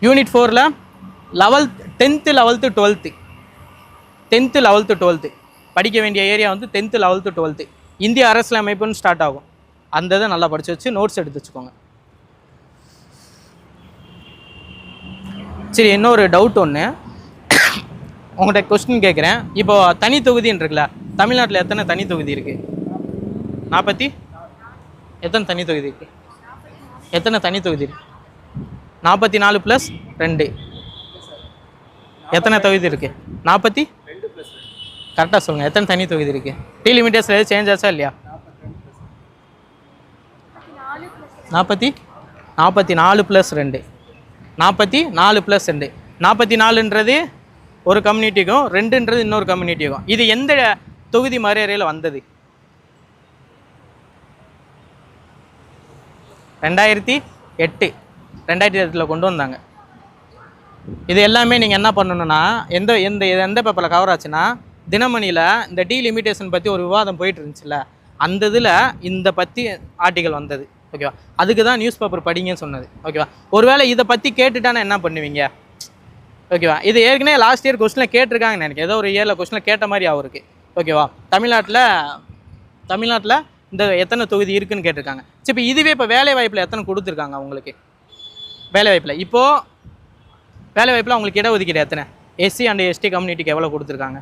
Unit 4ல் 10th 11th 12th படிக்க வேண்டிய ஏரியா வந்து 10th 11th 12th இந்திய அரசியலமைப்புன்னு ஸ்டார்ட் ஆகும். அந்த இதை நல்லா படித்து வச்சு நோட்ஸ் எடுத்து வச்சுக்கோங்க. சரி, இன்னொரு டவுட் ஒன்று உங்கள்கிட்ட கொஸ்டின் கேட்குறேன். இப்போ தனி தொகுதின்னு இருக்குல்ல, தமிழ்நாட்டில் எத்தனை தனி தொகுதி இருக்குது? 40 எத்தனை தனி தொகுதி இருக்குது? எத்தனை தனி தொகுதி இருக்குது? 44 + 2 எத்தனை தொகுதி இருக்குது? 42 கரெக்டாக சொல்லுங்கள். எத்தனை தனி தொகுதி இருக்குது? டீலிமிட்டேஷன் எதுவும் சேஞ்ச் ஆச்சா இல்லையா? 44 + 2 44 + 2 44ன்றது ஒரு கம்யூனிட்டிக்கும் 2ன்றது இன்னொரு கம்யூனிட்டிக்கும். இது எந்த தொகுதி மறுவரையில் வந்தது? 2008 கொண்டு வந்தாங்க. இது எல்லாமே நீங்கள் என்ன பண்ணணுன்னா, எந்த பேப்பரில் கவர் ஆச்சுன்னா, தினமணியில் இந்த டீலிமிட்டேஷன் பற்றி ஒரு விவாதம் போயிட்டு இருந்துச்சுல்ல, அந்த இதில் இந்த பற்றி ஆர்டிக்கல் வந்தது. ஓகேவா? அதுக்கு தான் நியூஸ் பேப்பர் படிங்கன்னு சொன்னது. ஓகேவா? ஒருவேளை இதை பற்றி கேட்டுட்டானா என்ன பண்ணுவீங்க? ஓகேவா? இது ஏற்கனவே லாஸ்ட் இயர் கொஸ்டினில் கேட்டிருக்காங்கன்னு நினைக்கிறேன். ஏதோ ஒரு இயரில் கொஸ்டினில் கேட்ட மாதிரி அவருக்கு. ஓகேவா? தமிழ்நாட்டில் இந்த எத்தனை தொகுதி இருக்குதுன்னு கேட்டிருக்காங்க. சரி, இப்போ இதுவே இப்போ வேலைவாய்ப்பில் எத்தனை கொடுத்துருக்காங்க அவங்களுக்கு? வேலைவாய்ப்பில் அவங்களுக்கு இடஒதுக்கீடு எத்தனை? எஸ்சி அண்ட் எஸ்டி கம்யூனிட்டிக்கு எவ்வளோ கொடுத்துருக்காங்க?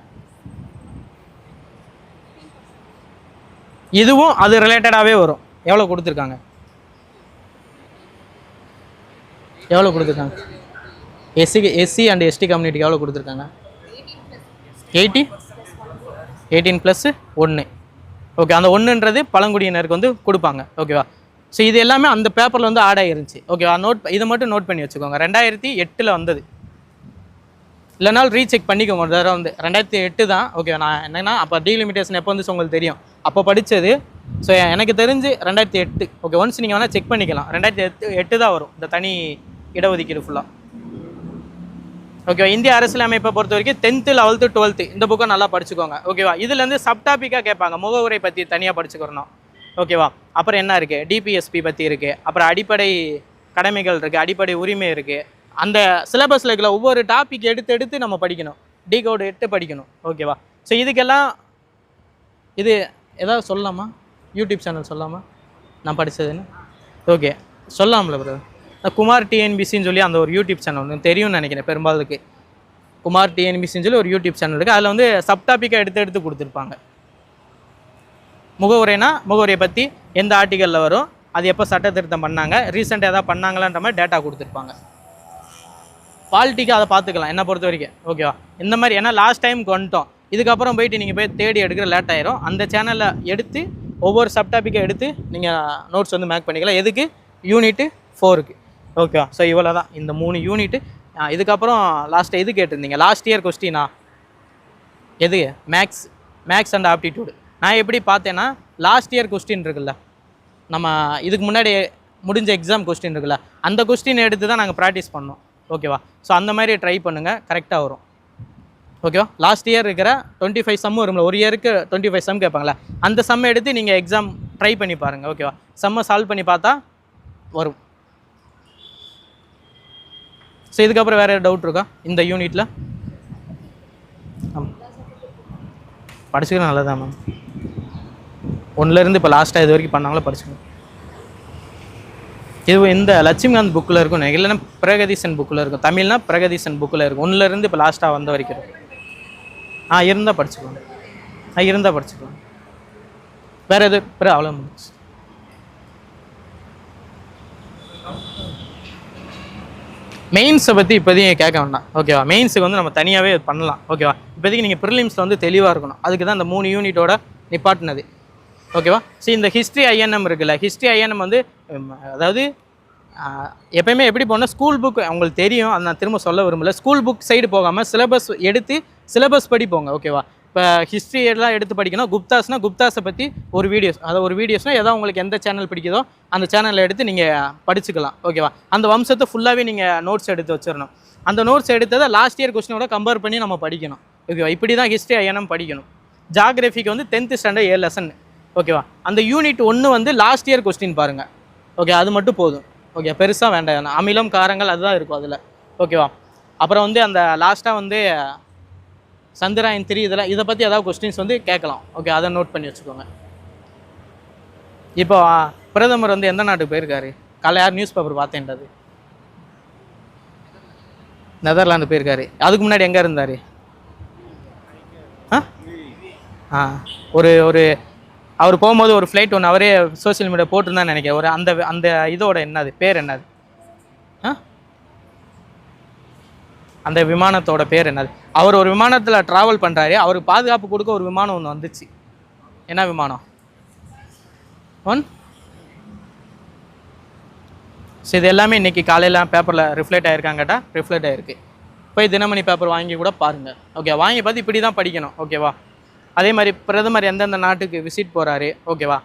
இதுவும் அது ரிலேட்டடாகவே வரும். எவ்வளோ கொடுத்துருக்காங்க? எஸ்சி அண்ட் எஸ்டி கம்யூனிட்டிக்கு எவ்வளோ கொடுத்துருக்காங்க? 18 + 1. ஓகே, அந்த 1ன்றது பழங்குடியினருக்கு வந்து கொடுப்பாங்க. ஓகேவா? ஸோ இது எல்லாமே அந்த பேப்பரில் வந்து ஆட் ஆகிருந்துச்சு. ஓகேவா? இதை மட்டும் நோட் பண்ணி வச்சுக்கோங்க. 2008 வந்தது. இல்லைனாலும் ரீசெக் பண்ணிக்கோங்க ஒரு தடவை வந்து. 2008 தான். ஓகே, நான் என்னென்னா அப்போ டீலிமிட்டேஷன் எப்போ வந்துச்சு உங்களுக்கு தெரியும், அப்போ படித்தது. ஸோ எனக்கு தெரிஞ்சு 2008. ஓகே, ஒன்ஸ் நீங்கள் வேணால் செக் பண்ணிக்கலாம். 2008 தான் வரும் இந்த தனி இடஒதுக்கீடு ஃபுல்லாக. ஓகேவா? இந்திய அரசியலமைப்பை பொறுத்த வரைக்கும் 10th 11th 12th இந்த புக்கை நல்லா படிச்சுக்கோங்க. ஓகேவா? இதுலேருந்து சப்டாப்பிக்காக கேட்பாங்க. முகவுரை பற்றி தனியாக படிச்சுக்கிறணும். ஓகேவா? அப்புறம் என்ன இருக்குது? டிபிஎஸ்பி பற்றி இருக்குது. அப்புறம் அடிப்படை கடமைகள் இருக்குது, அடிப்படை உரிமை இருக்குது. அந்த சிலபஸில் இருக்கிற ஒவ்வொரு டாபிக் எடுத்து நம்ம படிக்கணும். டீகோடு எடுத்து படிக்கணும். ஓகேவா? ஸோ இதுக்கெல்லாம் இது ஏதாவது சொல்லலாமா? யூடியூப் சேனல் சொல்லலாமா நான் படித்ததுன்னு? ஓகே சொல்லலாம்ல பிரதர். குமார் டிஎன்பிசின்னு சொல்லி அந்த ஒரு யூடியூப் சேனல் வந்து தெரியும்னு நினைக்கிறேன் பெரும்பாலுக்கு. குமார் டிஎன்பிசின்னு சொல்லி ஒரு யூடியூப் சேனல் இருக்குது. அதில் வந்து சப்டாப்பிக்காக எடுத்து கொடுத்துருப்பாங்க. முகவுரைனா முகவுரையை பற்றி எந்த ஆர்டிக்கலில் வரும், அது எப்போ சட்ட திருத்தம் பண்ணாங்க, ரீசெண்டாக எதாவது பண்ணாங்களான்ற மாதிரி டேட்டா கொடுத்துருப்பாங்க. பாலிட்டிக்காக அதை பார்த்துக்கலாம் என்னை பொறுத்த வரைக்கும். ஓகேவா? இந்த மாதிரி ஏன்னா லாஸ்ட் டைமுக்கு வந்துட்டோம், இதுக்கப்புறம் போயிட்டு நீங்கள் போய் தேடி எடுக்கிற லேட் ஆயிரும். அந்த சேனலில் எடுத்து ஒவ்வொரு சப்டாப்பிக்கை எடுத்து நீங்கள் நோட்ஸ் வந்து மேக் பண்ணிக்கலாம். எதுக்கு? யூனிட்டு 4க்கு. ஓகேவா? ஸோ இவ்வளோ தான் இந்த 3 யூனிட்டு. இதுக்கப்புறம் லாஸ்ட்டு இது கேட்டிருந்தீங்க, லாஸ்ட் இயர் கொஸ்டினா எது? Maths and aptitude. நான் எப்படி பார்த்தேன்னா, லாஸ்ட் இயர் கொஸ்டின் இருக்குல்ல, நம்ம இதுக்கு முன்னாடி முடிஞ்ச எக்ஸாம் கொஸ்டின் இருக்குல்ல, அந்த கொஸ்டின் எடுத்து தான் நாங்கள் ப்ராக்டிஸ் பண்ணோம். ஓகேவா? ஸோ அந்த மாதிரி ட்ரை பண்ணுங்கள், கரெக்டாக வரும். ஓகேவா? லாஸ்ட் இயர் இருக்கிற 25 சம் வரும்ல, ஒரு இயருக்கு 25 சம் கேட்பாங்களே, அந்த சம்மை எடுத்து நீங்கள் எக்ஸாம் ட்ரை பண்ணி பாருங்கள். ஓகேவா? சம்மை சால்வ் பண்ணி பார்த்தா வரும். ஸோ இதுக்கப்புறம் வேறு டவுட் இருக்கா இந்த யூனிட்டில்? ஆமாம், படிச்சுக்கலாம். நல்லதான் மேம். 1லேருந்து இப்போ லாஸ்ட்டாக இது வரைக்கும் பண்ணாங்களோ படிச்சுக்கணும். இது இந்த லட்சுமிகாந்த் புக்கில் இருக்கும், இல்லைன்னா பிரகதீசன் புக்கில் இருக்கும். தமிழ்னா பிரகதீசன் புக்கில் இருக்கும். 1லேருந்து இப்போ லாஸ்ட்டாக வந்த வரைக்கும் இருக்கும். இருந்தால் படிச்சுக்கலாம். இருந்தால் படிச்சுக்கலாம். வேறு எது அவ்வளோ முடிச்சு. மெயின்ஸை பற்றி இப்போதையும் கேட்க வேண்டாம். ஓகேவா? மெயின்ஸுக்கு வந்து நம்ம தனியாகவே பண்ணலாம். ஓகேவா? இப்போதைக்கு நீங்கள் ப்ரிலிம்ஸில் வந்து தெளிவாக இருக்கணும். அதுக்கு தான் இந்த 3 யூனிட்டோட நிப்பாட்டினது. ஓகேவா? ஸோ இந்த ஹிஸ்ட்ரி ஐஎன்எம் இருக்குல்ல, ஹிஸ்ட்ரி ஐஎன்எம் வந்து அதாவது எப்போயுமே எப்படி போனால் ஸ்கூல் புக் உங்களுக்கு தெரியும், அது நான் திரும்ப சொல்ல விரும்பல. ஸ்கூல் புக் சைடு போகாமல் சிலபஸ் எடுத்து சிலபஸ் படி போங்க. ஓகேவா? இப்போ ஹிஸ்ட்ரி எல்லாம் எடுத்து படிக்கணும். குப்தாஸை பற்றி ஒரு வீடியோஸ், அதாவது ஒரு வீடியோஸ்னால் ஏதாவது உங்களுக்கு எந்த சேனல் பிடிக்குதோ அந்த சேனலில் எடுத்து நீங்கள் படிச்சுக்கலாம். ஓகேவா? அந்த வம்சத்தை ஃபுல்லாகவே நீங்கள் நோட்ஸ் எடுத்து வச்சிடணும். அந்த நோட்ஸ் எடுத்ததை லாஸ்ட் இயர் கொஸ்டினோட கம்பேர் பண்ணி நம்ம படிக்கணும். ஓகேவா? இப்படி தான் ஹிஸ்ட்ரி ஐஎன்எம் படிக்கணும். ஜாகிரஃபிக்கு வந்து 10th ஸ்டாண்டர்ட் 7 லெசன். ஓகேவா? அந்த யூனிட் 1 வந்து லாஸ்ட் இயர் கொஸ்டின் பாருங்கள். ஓகே, அது மட்டும் போதும். ஓகே, பெருசாக வேண்டாம். அமிலம் காரங்கள் அதுதான் இருக்கும் அதில். ஓகேவா? அப்புறம் வந்து அந்த லாஸ்ட்டாக வந்து சந்திராயன் 3 இதை பற்றி ஏதாவது கொஸ்டின்ஸ் வந்து கேட்கலாம். ஓகே, அதை நோட் பண்ணி வச்சுக்கோங்க. இப்போ பிரதமர் வந்து எந்த நாட்டுக்கு போயிருக்காரு? காலை யார் நியூஸ் பேப்பர் பார்த்தேன்றது? நெதர்லாந்து போயிருக்காரு. அதுக்கு முன்னாடி எங்கே இருந்தார்? ஒரு அவர் போகும்போது ஒரு ஃப்ளைட் ஒன்று அவரே சோசியல் மீடியா போட்டிருந்தான்னு நினைக்கிறேன். ஒரு அந்த இதோட என்னது பேர் என்னது? அந்த விமானத்தோட பேர் என்னது? அவர் ஒரு விமானத்தில் ட்ராவல் பண்ணுறாரு. அவருக்கு பாதுகாப்பு கொடுக்க ஒரு விமானம் ஒன்று வந்துச்சு. என்ன விமானம்? ஸோ இது எல்லாமே இன்றைக்கி காலையில் பேப்பரில் ரிஃப்ளெக்ட் ஆகிருக்காங்கட்டா, ரிஃப்ளெக்ட் ஆகிருக்கு. போய் தினமணி பேப்பர் வாங்கி கூட பாருங்கள். ஓகே, வாங்கி பார்த்து இப்படி தான் படிக்கணும். ஓகேவா? அதே மாதிரி பிரதமர் எந்தெந்த நாட்டுக்கு விசிட் போகிறாரு, ஓகேவா,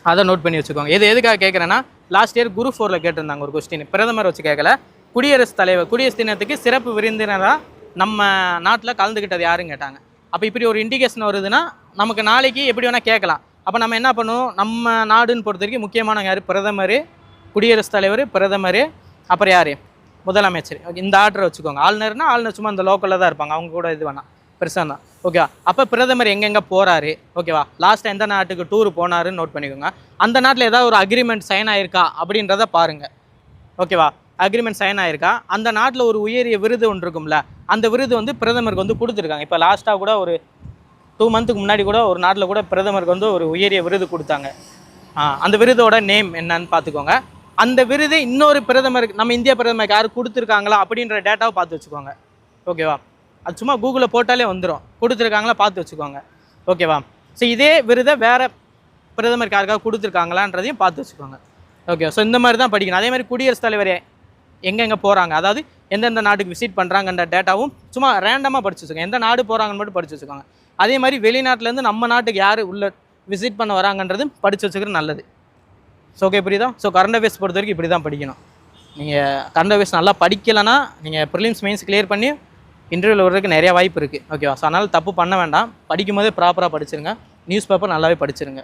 அதை நோட் பண்ணி வச்சுக்கோங்க. எதுக்காக கேட்குறேன்னா, லாஸ்ட் இயர் குரூப் 4ல் கேட்டிருந்தாங்க ஒரு கொஸ்டின். பிரதமர் வச்சு கேட்கல, குடியரசுத் தலைவர் குடியரசு தினத்துக்கு சிறப்பு விருந்தினராக நம்ம நாட்டில் கலந்துக்கிட்டது யாருன்னு கேட்டாங்க. அப்போ இப்படி ஒரு இண்டிகேஷன் வருதுன்னா நமக்கு நாளைக்கு எப்படி வேணால் கேட்கலாம். அப்போ நம்ம என்ன பண்ணுவோம், நம்ம நாடுன்னு பொறுத்த வரைக்கும் முக்கியமான யார்? பிரதமர், குடியரசுத் தலைவர், பிரதமர், அப்புறம் யார்? முதலமைச்சர். இந்த ஆர்டரை வச்சுக்கோங்க. ஆளுநர்னா ஆளுநர் சும்மா இந்த லோக்கலில் தான் இருப்பாங்க, அவங்க கூட இது வேணாம், பெருசாக தான். ஓகேவா? அப்போ பிரதமர் எங்கெங்கே போகிறாரு, ஓகேவா, லாஸ்ட்டாக எந்த நாட்டுக்கு டூர் போனாருன்னு நோட் பண்ணிக்கோங்க. அந்த நாட்டில் ஏதாவது ஒரு அக்ரிமெண்ட் சைன் ஆகிருக்கா அப்படின்றத பாருங்கள். ஓகேவா? அக்ரிமெண்ட் சைன் ஆகிருக்கா? அந்த நாட்டில் ஒரு உயரிய விருது ஒன்று இருக்கும்ல, அந்த விருது வந்து பிரதமருக்கு வந்து கொடுத்துருக்காங்க. இப்போ லாஸ்ட்டாக கூட ஒரு 2 மந்த்துக்கு முன்னாடி கூட ஒரு நாட்டில் கூட பிரதமருக்கு வந்து ஒரு உயரிய விருது கொடுத்தாங்க. அந்த விருதோட நேம் என்னன்னு பார்த்துக்கோங்க. அந்த விருது இன்னொரு பிரதமருக்கு, நம்ம இந்திய பிரதமருக்கு யார் கொடுத்துருக்காங்களா அப்படின்ற டேட்டாவை பார்த்து வச்சுக்கோங்க. ஓகேவா? அது சும்மா கூகுளில் போட்டாலே வந்துடும், கொடுத்துருக்காங்களா பார்த்து வச்சுக்கோங்க. ஓகேவா? ஸோ இதே விருதை வேறு பிரதமருக்கு யாருக்காக கொடுத்துருக்காங்களான்றதையும் பார்த்து வச்சுக்கோங்க. ஓகே, ஸோ இந்த மாதிரி தான் படிக்கணும். அதே மாதிரி குடியரசுத் தலைவர் எங்கெங்கே போகிறாங்க, அதாவது எந்தெந்த நாட்டுக்கு விசிட் பண்ணுறாங்கன்ற டேட்டாவும் சும்மா ரேண்டமாக படிச்சு வச்சுக்கோங்க. எந்த நாடு போகிறாங்கன்னு மட்டும் படிச்சு வச்சுக்கோங்க. அதே மாதிரி வெளிநாட்டிலேருந்து நம்ம நாட்டுக்கு யார் உள்ள விசிட் பண்ண வராங்கன்றதும் படித்து வச்சுக்கிறது நல்லது. ஸோ ஓகே, புரியுதா? ஸோ கரண்ட் அஃபேர்ஸ் பொறுத்த வரைக்கும் இப்படி தான் படிக்கணும். நீங்கள் கரண்ட் அஃபேர்ஸ் நல்லா படிக்கலைன்னா நீங்கள் ப்ரிலிம்ஸ் மெயின்ஸ் கிளியர் பண்ணி இன்டர்வியூவில் வர்றதுக்கு நிறையா வாய்ப்பு இருக்குது. ஓகேவா? ஸோ அதனால் தப்பு பண்ண வேண்டாம். படிக்கும் போதே ப்ராப்பராக படிச்சிருங்க. நியூஸ் பேப்பர் நல்லாவே படிச்சிருங்க.